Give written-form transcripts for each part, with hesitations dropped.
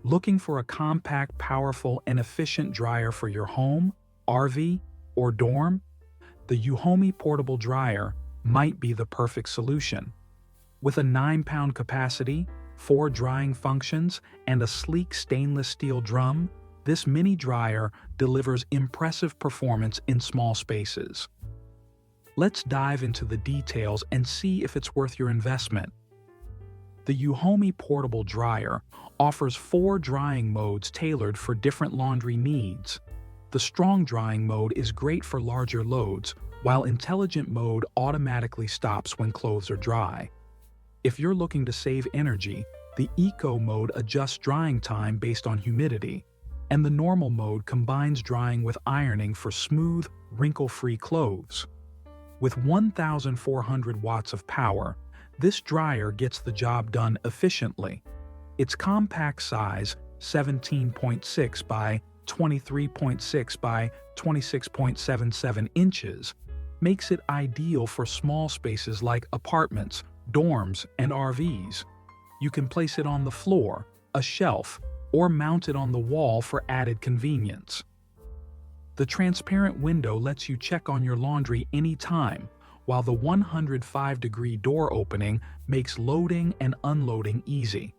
Looking for a compact, powerful, and efficient dryer for your home, RV, or dorm? The Euhomy Portable Dryer might be the perfect solution. With a 9-pound capacity, 4 drying functions, and a sleek stainless steel drum, this mini dryer delivers impressive performance in small spaces. Let's dive into the details and see if it's worth your investment. The Euhomy Portable Dryer offers 4 drying modes tailored for different laundry needs. The strong drying mode is great for larger loads, while intelligent mode automatically stops when clothes are dry. If you're looking to save energy, the Eco mode adjusts drying time based on humidity, and the normal mode combines drying with ironing for smooth, wrinkle-free clothes. With 1,400 watts of power, this dryer gets the job done efficiently. Its compact size, 17.6 by 23.6 by 26.77 inches, makes it ideal for small spaces like apartments, dorms, and RVs. You can place it on the floor, a shelf, or mount it on the wall for added convenience. The transparent window lets you check on your laundry anytime, while the 105-degree door opening makes loading and unloading easy.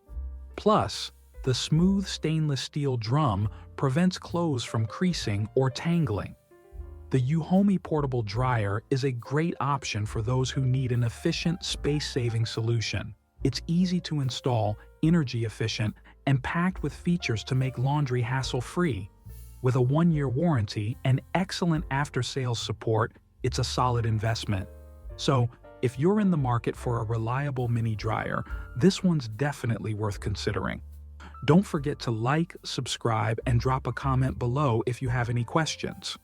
Plus, the smooth stainless steel drum prevents clothes from creasing or tangling. The Euhomy Portable Dryer is a great option for those who need an efficient, space-saving solution. It's easy to install, energy-efficient, and packed with features to make laundry hassle-free. With a 1-year warranty and excellent after-sales support, it's a solid investment. So, if you're in the market for a reliable mini dryer, this one's definitely worth considering. Don't forget to like, subscribe, and drop a comment below if you have any questions.